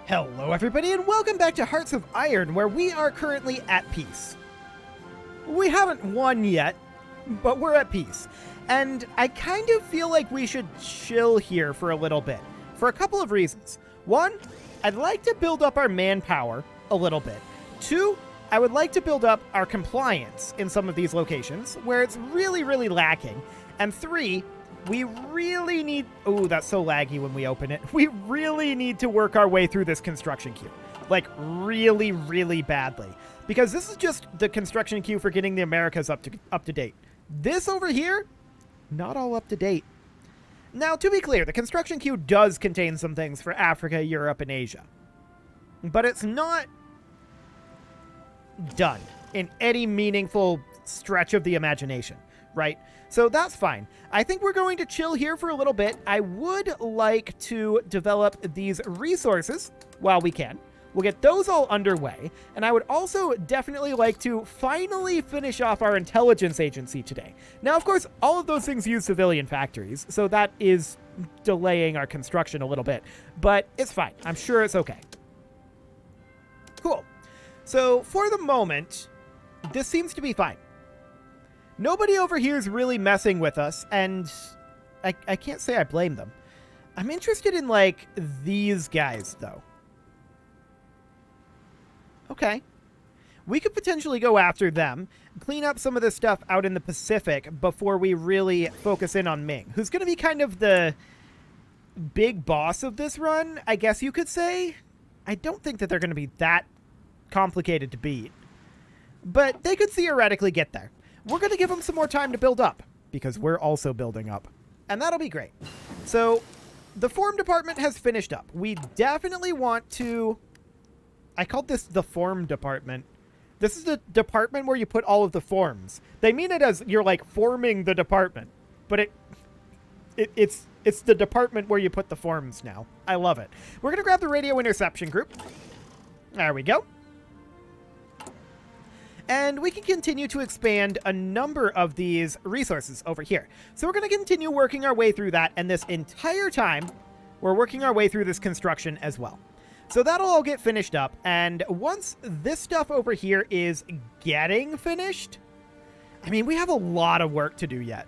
Hello everybody and welcome back to Hearts of Iron, where we are currently at peace. We haven't won yet, but we're at peace. And I kind of feel like we should chill here for a little bit, for a couple of reasons. One, I'd like to build up our manpower a little bit. Two, I would like to build up our compliance in some of these locations, where it's really lacking. And three, we really need... Oh, that's so laggy when we open it. We really need to work our way through this construction queue. Like, really badly. Because this is just the construction queue for getting the Americas up to date. This over here, not all up to date. Now, to be clear, the construction queue does contain some things for Africa, Europe, and Asia. But it's not done in any meaningful stretch of the imagination, right? So that's fine. I think we're going to chill here for a little bit. I would like to develop these resources while we can. We'll get those all underway. And I would also definitely like to finally finish off our intelligence agency today. Now, of course, all of those things use civilian factories, so that is delaying our construction a little bit. But it's fine. I'm sure it's okay. Cool. So for the moment, this seems to be fine. Nobody over here is really messing with us, and I can't say I blame them. I'm interested in, like, these guys, though. Okay. We could potentially go after them, clean up some of this stuff out in the Pacific before we really focus in on Ming, who's going to be kind of the big boss of this run, I guess you could say. I don't think that they're going to be that complicated to beat, but they could theoretically get there. We're going to give them some more time to build up, because we're also building up. And that'll be great. So, the form department has finished up. We definitely want to... I called this the form department. This is the department where you put all of the forms. They mean it as you're, like, forming the department. But it's the department where you put the forms now. I love it. We're going to grab the radio interception group. There we go. And we can continue to expand a number of these resources over here. So we're going to continue working our way through that, and this entire time, we're working our way through this construction as well. So that'll all get finished up, and once this stuff over here is getting finished, I mean, we have a lot of work to do yet.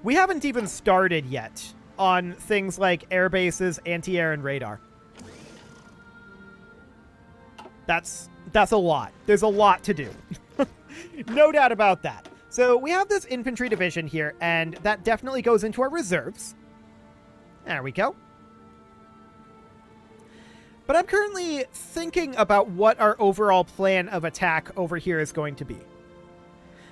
We haven't even started yet on things like air bases, anti-air, and radar. That's a lot. There's a lot to do. No doubt about that. So we have this infantry division here, and that definitely goes into our reserves. There we go. But I'm currently thinking about what our overall plan of attack over here is going to be.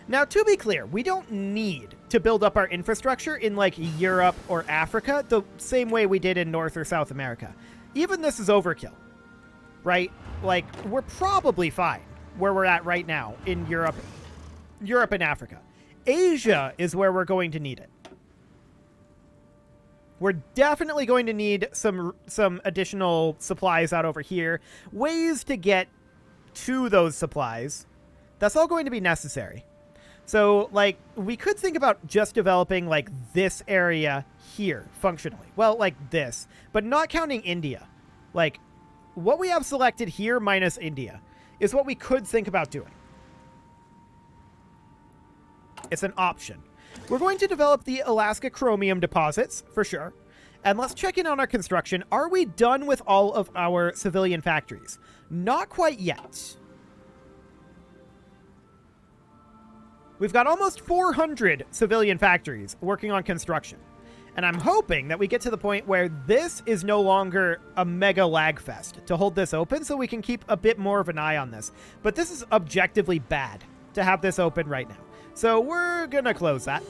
Now, to be clear, we don't need to build up our infrastructure in, like, Europe or Africa the same way we did in North or South America. Even this is overkill. Right? Like, we're probably fine where we're at right now in Europe and Africa. Asia is where we're going to need it. We're definitely going to need some additional supplies out over here. Ways to get to those supplies. That's all going to be necessary. So, like, we could think about just developing, like, this area here, functionally. Well, like this. But not counting India. Like... what we have selected here minus India is what we could think about doing. It's an option. We're going to develop the Alaska chromium deposits, for sure. And let's check in on our construction. Are we done with all of our civilian factories? Not quite yet. We've got almost 400 civilian factories working on construction. And I'm hoping that we get to the point where this is no longer a mega lag fest to hold this open so we can keep a bit more of an eye on this. But this is objectively bad to have this open right now. So we're going to close that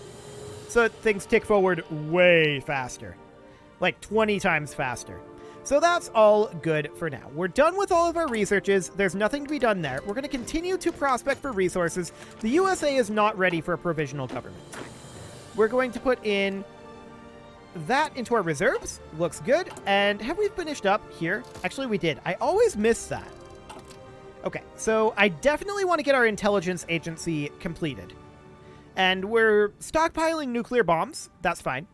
so things tick forward way faster, like 20 times faster. So that's all good for now. We're done with all of our researches. There's nothing to be done there. We're going to continue to prospect for resources. The USA is not ready for a provisional government. We're going to put in... that into our reserves. Looks good. And have we finished up here? Actually, we did. I always miss that. Okay, so I definitely want to get our intelligence agency completed. And we're stockpiling nuclear bombs. That's fine.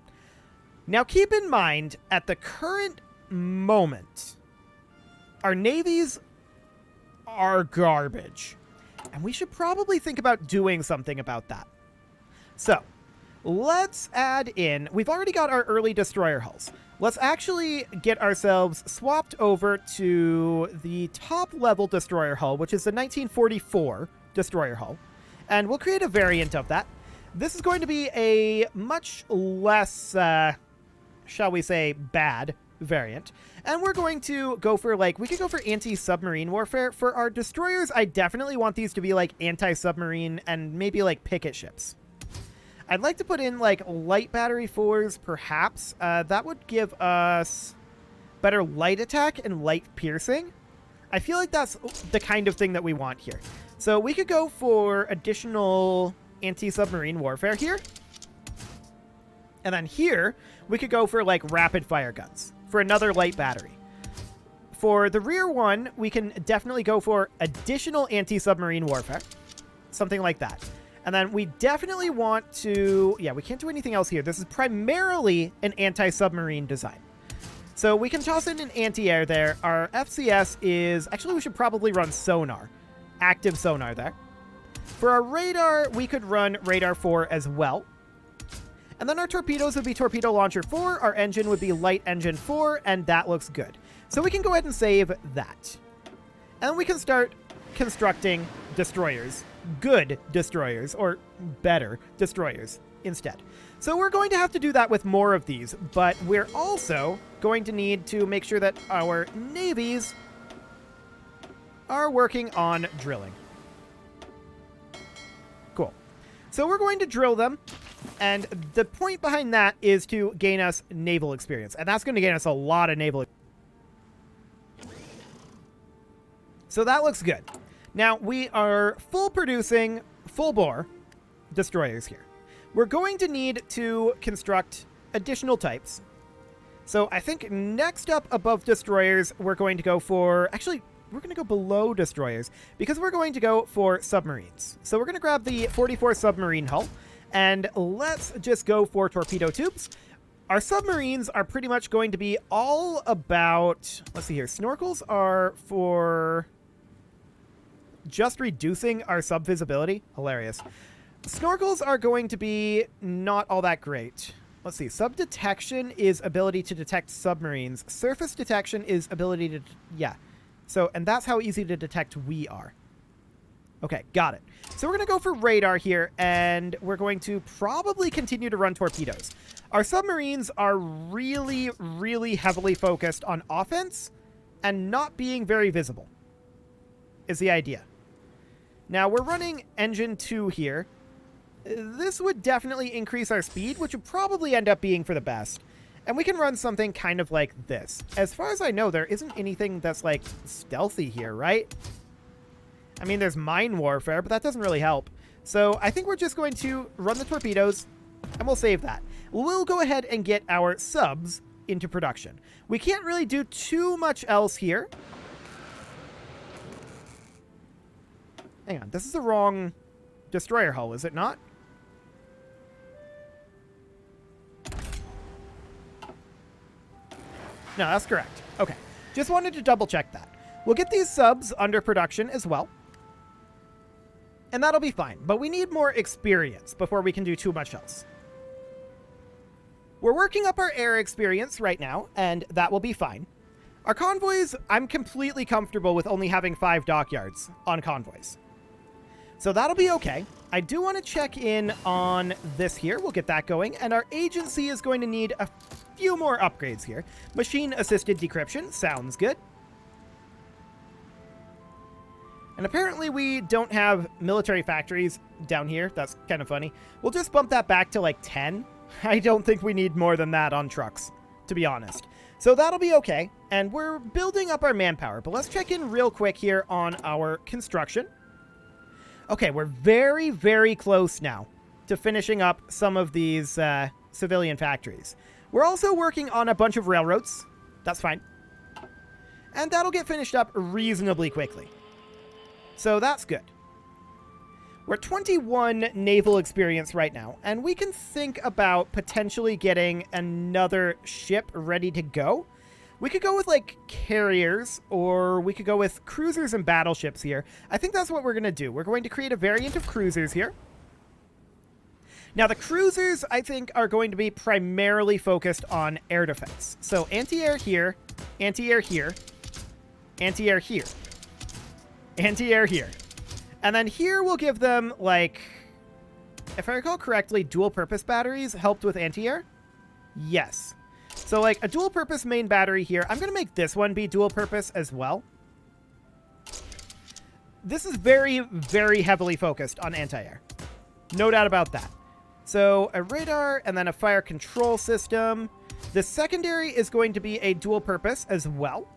Now, keep in mind, at the current moment, our navies are garbage. And we should probably think about doing something about that. So, let's add in... We've already got our early destroyer hulls. Let's actually get ourselves swapped over to the top-level destroyer hull, which is the 1944 destroyer hull. And we'll create a variant of that. This is going to be a much less, shall we say, bad variant. And we're going to go for, like, we could go for anti-submarine warfare. For our destroyers, I definitely want these to be, like, anti-submarine and maybe, like, picket ships. I'd like to put in, like, light battery 4s, perhaps. That would give us better light attack and light piercing. I feel like that's the kind of thing that we want here. So we could go for additional anti-submarine warfare here. And then here, we could go for, like, rapid fire guns for another light battery. For the rear one, we can definitely go for additional anti-submarine warfare. Something like that. And then we definitely want to... Yeah, we can't do anything else here. This is primarily an anti-submarine design. So we can toss in an anti-air there. Our FCS is... Actually, we should probably run sonar. Active sonar there. For our radar, we could run radar 4 as well. And then our torpedoes would be torpedo launcher 4. Our engine would be light engine 4. And that looks good. So we can go ahead and save that. And then we can start constructing destroyers. Good destroyers, or better destroyers instead. So we're going to have to do that with more of these, but we're also going to need to make sure that our navies are working on drilling. Cool. So we're going to drill them, and the point behind that is to gain us naval experience, and that's going to gain us a lot of naval experience. So that looks good. Now, we are full producing, full bore destroyers here. We're going to need to construct additional types. So I think next up above destroyers, we're going to go for... Actually, we're going to go below destroyers because we're going to go for submarines. So we're going to grab the 44 submarine hull and let's just go for torpedo tubes. Our submarines are pretty much going to be all about... Let's see here. Snorkels are for... just reducing our sub-visibility. Hilarious. Snorkels are going to be not all that great. Let's see. Sub-detection is ability to detect submarines. Surface detection is ability to... Yeah. So, and that's how easy to detect we are. Okay, got it. So we're going to go for radar here, and we're going to probably continue to run torpedoes. Our submarines are really, really heavily focused on offense and not being very visible, is the idea. Now, we're running engine 2 here. This would definitely increase our speed, which would probably end up being for the best. And we can run something kind of like this. As far as I know, there isn't anything that's, like, stealthy here, right? I mean, there's mine warfare, but that doesn't really help. So I think we're just going to run the torpedoes, and we'll save that. We'll go ahead and get our subs into production. We can't really do too much else here. Hang on, this is the wrong destroyer hull, is it not? No, that's correct. Okay, just wanted to double check that. We'll get these subs under production as well. And that'll be fine, but we need more experience before we can do too much else. We're working up our air experience right now, and that will be fine. Our convoys, I'm completely comfortable with only having 5 dockyards on convoys. So that'll be okay. I do want to check in on this here. We'll get that going. And our agency is going to need a few more upgrades here. Machine-assisted decryption. Sounds good. And apparently we don't have military factories down here. That's kind of funny. We'll just bump that back to like 10. I don't think we need more than that on trucks, to be honest. So that'll be okay. And we're building up our manpower. But let's check in real quick here on our construction. Okay, we're very, very close now to finishing up some of these civilian factories. We're also working on a bunch of railroads. That's fine. And that'll get finished up reasonably quickly. So that's good. We're 21 naval experience right now, and we can think about potentially getting another ship ready to go. We could go with, like, carriers, or we could go with cruisers and battleships here. I think that's what we're going to do. We're going to create a variant of cruisers here. Now, the cruisers, I think, are going to be primarily focused on air defense. So, anti-air here, anti-air here, anti-air here, anti-air here. And then here we'll give them, like, if I recall correctly, dual-purpose batteries helped with anti-air? Yes. So, like, a dual-purpose main battery here. I'm going to make this one be dual-purpose as well. This is very, very heavily focused on anti-air. No doubt about that. So, a radar and then a fire control system. The secondary is going to be a dual-purpose as well.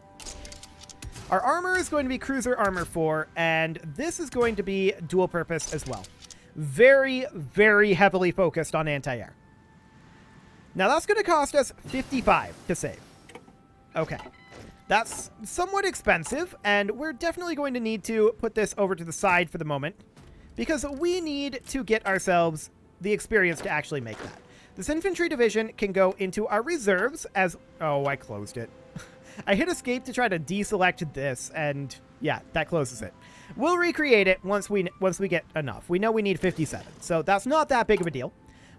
Our armor is going to be cruiser armor 4, and this is going to be dual-purpose as well. Very, very heavily focused on anti-air. Now, that's going to cost us 55 to save. Okay. That's somewhat expensive, and we're definitely going to need to put this over to the side for the moment, because we need to get ourselves the experience to actually make that. This infantry division can go into our reserves as... Oh, I closed it. I hit escape to try to deselect this, and yeah, that closes it. We'll recreate it once we get enough. We know we need 57, so that's not that big of a deal.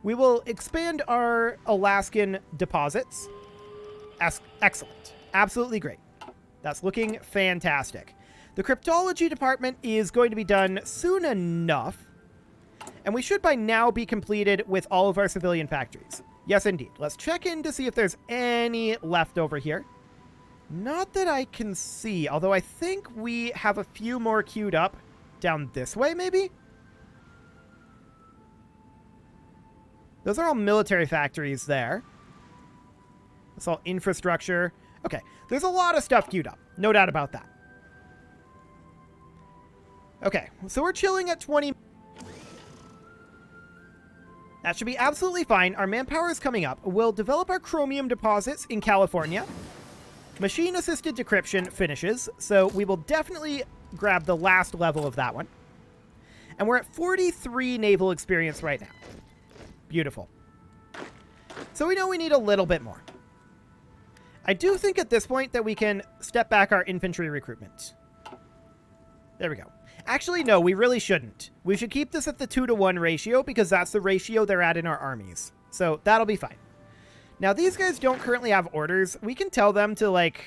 We will expand our Alaskan deposits. Excellent. Absolutely great. That's looking fantastic. The cryptology department is going to be done soon enough, and we should by now be completed with all of our civilian factories. Yes, indeed. Let's check in to see if there's any left over here. Not that I can see, although I think we have a few more queued up down this way, maybe? Those are all military factories there. That's all infrastructure. Okay, there's a lot of stuff queued up. No doubt about that. Okay, so we're chilling at 20. That should be absolutely fine. Our manpower is coming up. We'll develop our chromium deposits in California. Machine-assisted decryption finishes, so we will definitely grab the last level of that one. And we're at 43 naval experience right now. Beautiful. So we know we need a little bit more. I do think at this point that we can step back our infantry recruitment. There we go. Actually, no, we really shouldn't. We should keep this at the 2-to-1 ratio because that's the ratio they're at in our armies. So that'll be fine. Now, these guys don't currently have orders. We can tell them to, like,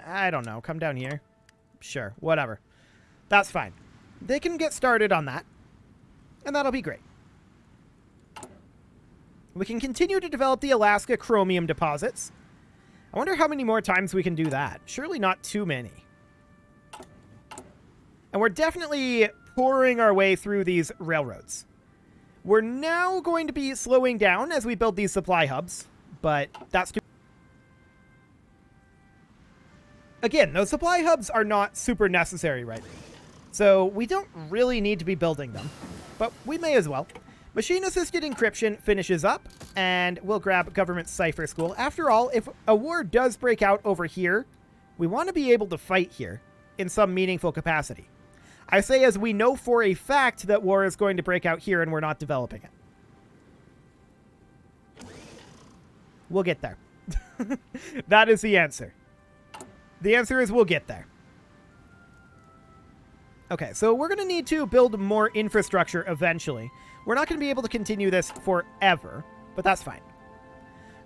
I don't know, come down here. Sure, whatever. That's fine. They can get started on that, and that'll be great. We can continue to develop the Alaska chromium deposits. I wonder how many more times we can do that. Surely not too many. And we're definitely pouring our way through these railroads. We're now going to be slowing down as we build these supply hubs. But that's too... Again, those supply hubs are not super necessary right now. So we don't really need to be building them. But we may as well. Machine-assisted encryption finishes up. And we'll grab Government Cipher School. After all, if a war does break out over here, we want to be able to fight here in some meaningful capacity. I say as we know for a fact that war is going to break out here and we're not developing it. We'll get there. That is the answer. The answer is we'll get there. Okay, so we're going to need to build more infrastructure eventually. We're not going to be able to continue this forever, but that's fine.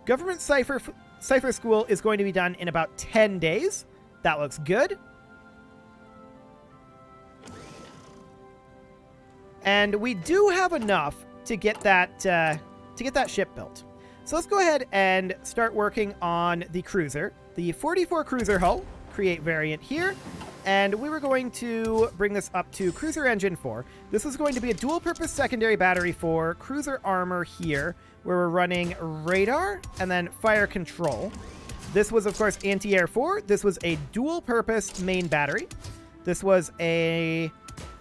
Government Cipher School is going to be done in about 10 days. That looks good. And we do have enough to get that ship built. So let's go ahead and start working on the cruiser. The 44 cruiser hull, create variant here. And we were going to bring this up to cruiser engine 4. This is going to be a dual-purpose secondary battery for cruiser armor here, where we're running radar and then fire control. This was, of course, anti-air 4. This was a dual-purpose main battery. This was a...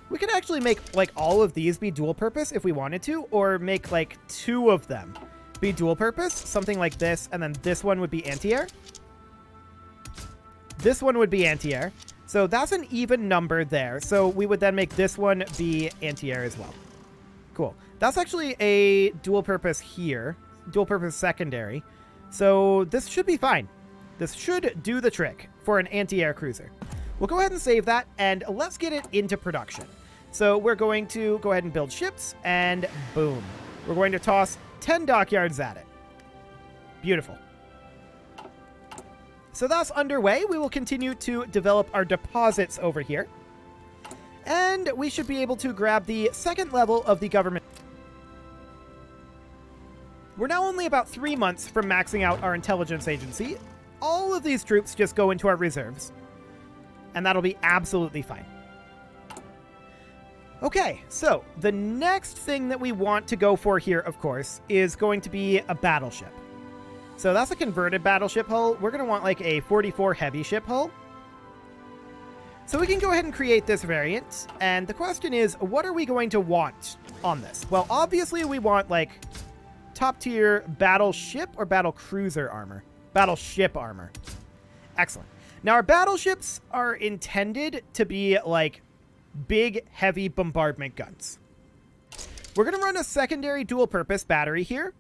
We could actually make, like, all of these be dual-purpose if we wanted to, or make, like, 2 of them be dual-purpose, something like this, and then this one would be anti-air. This one would be anti-air. So that's an even number there. So we would then make this one be anti-air as well. Cool. That's actually a dual-purpose here. Dual-purpose secondary. So this should be fine. This should do the trick for an anti-air cruiser. We'll go ahead and save that, and let's get it into production. So we're going to go ahead and build ships, and boom. We're going to toss 10 dockyards at it. Beautiful. So that's underway. We will continue to develop our deposits over here. And we should be able to grab the second level of the government. We're now only about 3 months from maxing out our intelligence agency. All of these troops just go into our reserves. And that'll be absolutely fine. Okay, so the next thing that we want to go for here, of course, is going to be a battleship. So that's a converted battleship hull. We're going to want like a 44 heavy ship hull. So we can go ahead and create this variant. And the question is, what are we going to want on this? Well, obviously we want like top tier battleship or battle cruiser armor. Battleship armor. Excellent. Now our battleships are intended to be like big, heavy bombardment guns. We're going to run a secondary dual purpose battery here,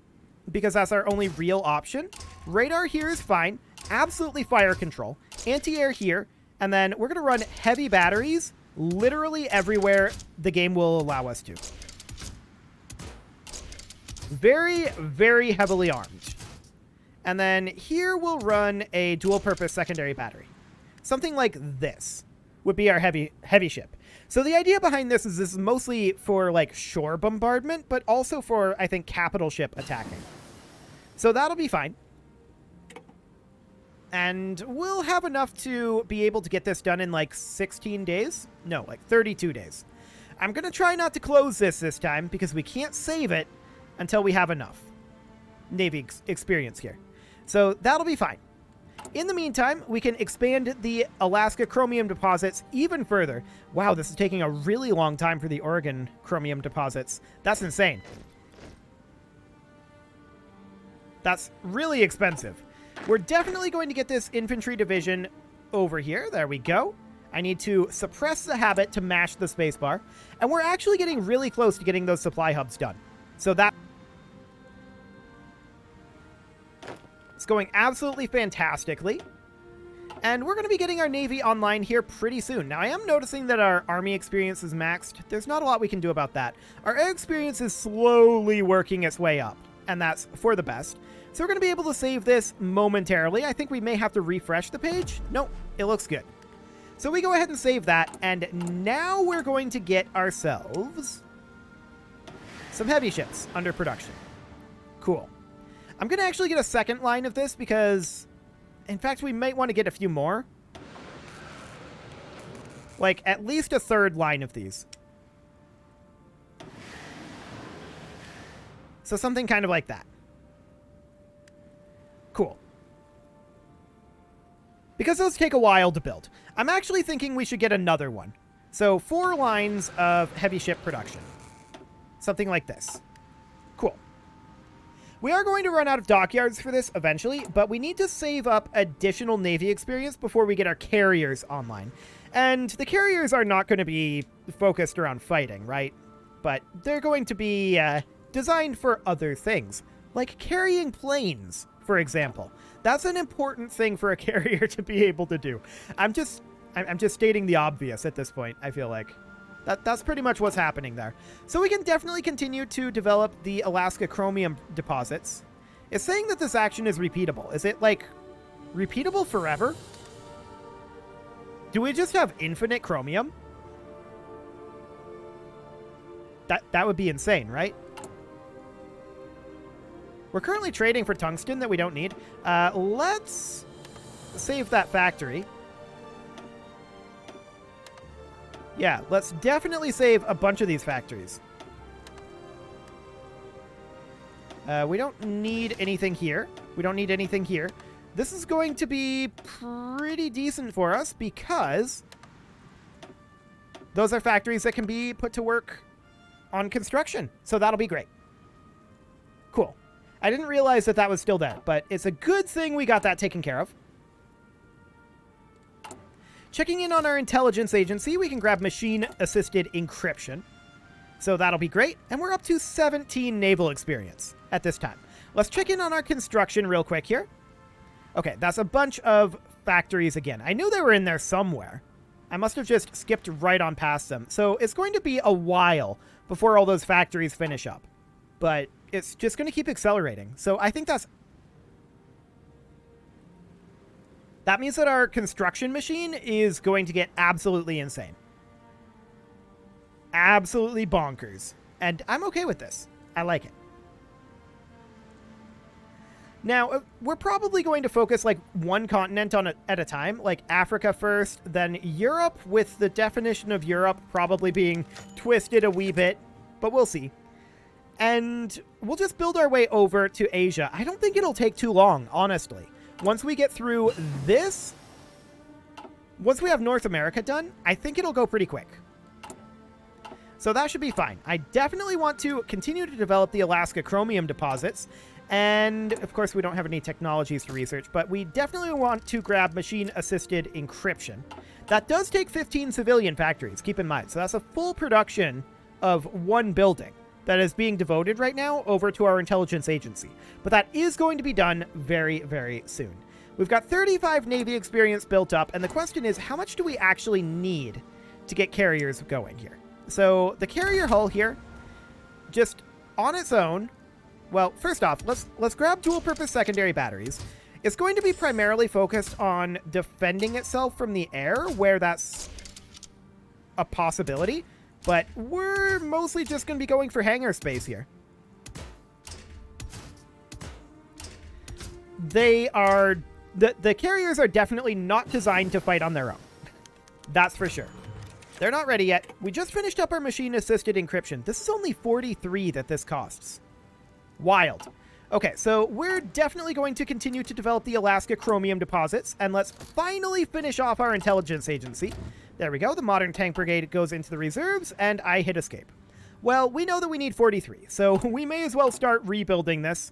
because that's our only real option. Radar here is fine. Absolutely fire control. Anti-air here. And then we're going to run heavy batteries literally everywhere the game will allow us to. Very, very heavily armed. And then here we'll run a dual purpose secondary battery. Something like this would be our heavy ship. So the idea behind this is mostly for like shore bombardment, but also for, I think, capital ship attacking. So that'll be fine. And we'll have enough to be able to get this done in like 16 days. No, like 32 days. I'm going to try not to close this time because we can't save it until we have enough Navy experience here. So that'll be fine. In the meantime, we can expand the Alaska chromium deposits even further. Wow, this is taking a really long time for the Oregon chromium deposits. That's insane. That's really expensive. We're definitely going to get this infantry division over here. There we go. I need to suppress the habit to mash the spacebar. And we're actually getting really close to getting those supply hubs done. So that... it's going absolutely fantastically. And we're going to be getting our Navy online here pretty soon. Now, I am noticing that our Army experience is maxed. There's not a lot we can do about that. Our air experience is slowly working its way up. And that's for the best. So we're going to be able to save this momentarily. I think we may have to refresh the page. Nope, it looks good. So we go ahead and save that. And now we're going to get ourselves some heavy ships under production. Cool. I'm going to actually get a second line of this because, in fact, we might want to get a few more. Like, at least a third line of these. So something kind of like that. Cool. Because those take a while to build, I'm actually thinking we should get another one. So 4 lines of heavy ship production. Something like this. Cool. We are going to run out of dockyards for this eventually, but we need to save up additional Navy experience before we get our carriers online. And the carriers are not going to be focused around fighting, right? But they're going to be designed for other things, like carrying planes, for example. That's an important thing for a carrier to be able to do. I'm just stating the obvious at this point, I feel like. That's pretty much what's happening there. So we can definitely continue to develop the Alaska chromium deposits. It's saying that this action is repeatable. Is it, like, repeatable forever? Do we just have infinite chromium? That would be insane, right? We're currently trading for tungsten that we don't need. Let's save that factory. Yeah, let's definitely save a bunch of these factories. We don't need anything here. We don't need anything here. This is going to be pretty decent for us because those are factories that can be put to work on construction. So that'll be great. Cool. I didn't realize that that was still there, but it's a good thing we got that taken care of. Checking in on our intelligence agency, we can grab machine-assisted encryption. So that'll be great. And we're up to 17 naval experience at this time. Let's check in on our construction real quick here. Okay, that's a bunch of factories again. I knew they were in there somewhere. I must have just skipped right on past them. So it's going to be a while before all those factories finish up. But it's just going to keep accelerating. So I think that means that our construction machine is going to get absolutely insane. Absolutely bonkers. And I'm okay with this. I like it. Now, we're probably going to focus like one continent at a time, like Africa first, then Europe, with the definition of Europe probably being twisted a wee bit, but we'll see. And we'll just build our way over to Asia. I don't think it'll take too long, honestly. Once we get through this, once we have North America done, I think it'll go pretty quick. So that should be fine. I definitely want to continue to develop the Alaska chromium deposits. And, of course, we don't have any technologies to research, but we definitely want to grab machine-assisted encryption. That does take 15 civilian factories, keep in mind. So that's a full production of one building that is being devoted right now over to our intelligence agency. But that is going to be done very, very soon. We've got 35 Navy experience built up, and the question is, how much do we actually need to get carriers going here? So the carrier hull here, just on its own, well, first off, let's grab dual-purpose secondary batteries. It's going to be primarily focused on defending itself from the air, where that's a possibility. But we're mostly just going to be going for hangar space here. They are... The carriers are definitely not designed to fight on their own. That's for sure. They're not ready yet. We just finished up our machine-assisted encryption. This is only 43 that this costs. Wild. Okay, so we're definitely going to continue to develop the Alaska chromium deposits, and let's finally finish off our intelligence agency. There we go. The modern tank brigade goes into the reserves, and I hit escape. Well, we know that we need 43, so we may as well start rebuilding this.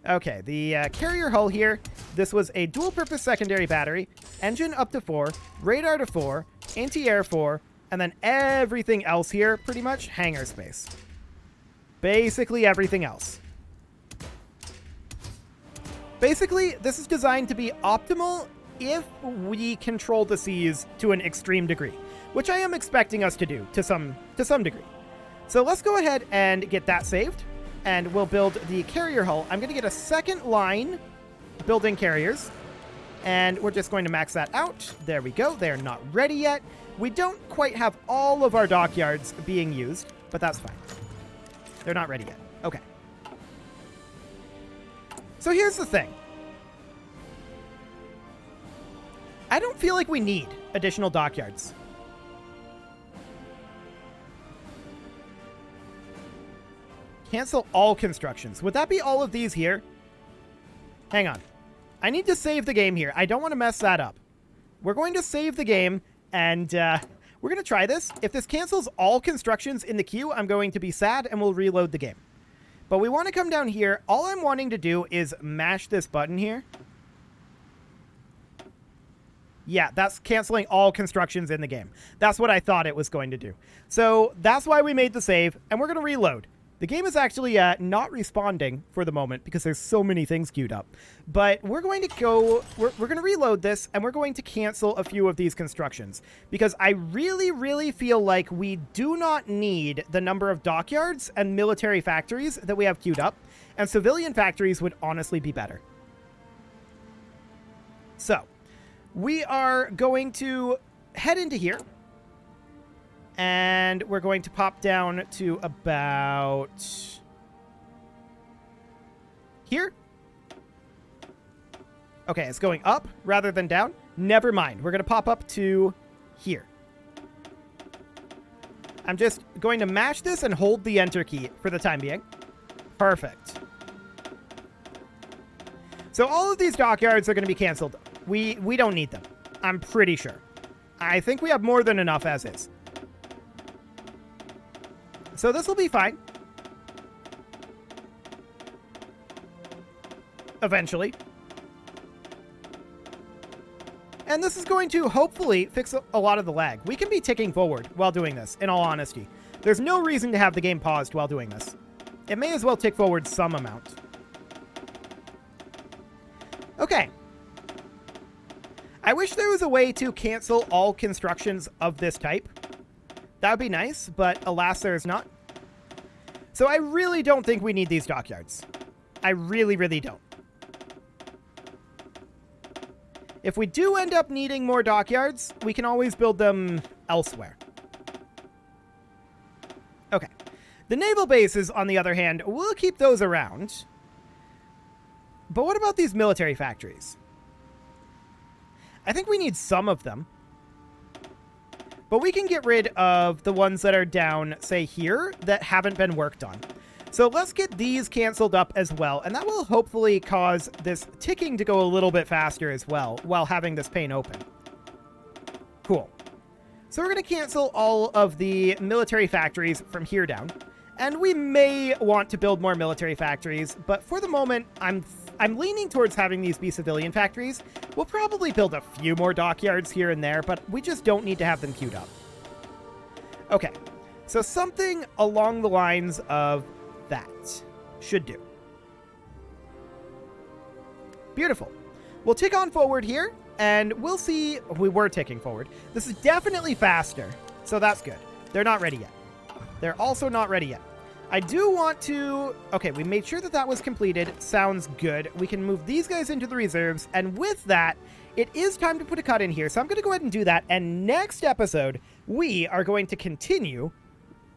Okay, the carrier hull here. This was a dual-purpose secondary battery, engine up to 4, radar to 4, anti-air 4, and then everything else here, pretty much, hangar space. Basically everything else. Basically, this is designed to be optimal if we control the seas to an extreme degree, which I am expecting us to do to some degree. So let's go ahead and get that saved, and we'll build the carrier hull. I'm going to get a second line building carriers, and we're just going to max that out. There we go. They're not ready yet. We don't quite have all of our dockyards being used, but that's fine. They're not ready yet. Okay. So here's the thing. I don't feel like we need additional dockyards. Cancel all constructions. Would that be all of these here? Hang on. I need to save the game here. I don't want to mess that up. We're going to save the game, and we're going to try this. If this cancels all constructions in the queue, I'm going to be sad, and we'll reload the game. But we want to come down here. All I'm wanting to do is mash this button here. Yeah, that's canceling all constructions in the game. That's what I thought it was going to do. So that's why we made the save, and we're going to reload. The game is actually not responding for the moment because there's so many things queued up. But we're going to go, we're going to reload this, and we're going to cancel a few of these constructions. Because I really, really feel like we do not need the number of dockyards and military factories that we have queued up. And civilian factories would honestly be better. So, we are going to head into here. And we're going to pop down to about here. Okay, it's going up rather than down. Never mind. We're going to pop up to here. I'm just going to mash this and hold the enter key for the time being. Perfect. So all of these dockyards are going to be canceled. We don't need them. I'm pretty sure. I think we have more than enough as is. So this will be fine. Eventually. And this is going to hopefully fix a lot of the lag. We can be ticking forward while doing this, in all honesty. There's no reason to have the game paused while doing this. It may as well tick forward some amount. Okay. I wish there was a way to cancel all constructions of this type. That would be nice, but alas, there is not. So I really don't think we need these dockyards. I really, really don't. If we do end up needing more dockyards, we can always build them elsewhere. Okay. The naval bases, on the other hand, we'll keep those around. But what about these military factories? I think we need some of them. But we can get rid of the ones that are down, say, here, that haven't been worked on. So let's get these canceled up as well, and that will hopefully cause this ticking to go a little bit faster as well, while having this pane open. Cool. So we're going to cancel all of the military factories from here down, and we may want to build more military factories, but for the moment, I'm leaning towards having these be civilian factories. We'll probably build a few more dockyards here and there, but we just don't need to have them queued up. Okay, so something along the lines of that should do. Beautiful. We'll tick on forward here, and we'll see. We were ticking forward. This is definitely faster, so that's good. They're not ready yet. They're also not ready yet. I do want to... Okay, we made sure that that was completed. Sounds good. We can move these guys into the reserves, and with that, it is time to put a cut in here, so I'm going to go ahead and do that, and next episode, we are going to continue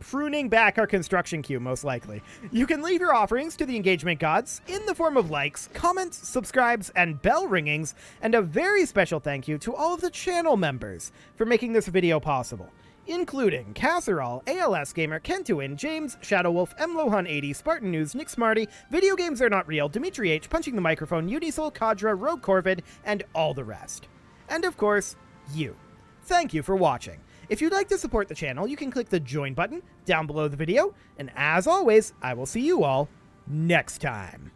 pruning back our construction queue, most likely. You can leave your offerings to the engagement gods in the form of likes, comments, subscribes, and bell ringings, and a very special thank you to all of the channel members for making this video possible, including Casserole, ALS Gamer, Kentuin, James, Shadowwolf, MLohan80, Spartan News, Nick Smarty, Video Games Are Not Real, Dimitri H, Punching the Microphone, Unisol, Kadra, Rogue Corvid, and all the rest. And of course, you. Thank you for watching. If you'd like to support the channel, you can click the join button down below the video, and as always, I will see you all next time.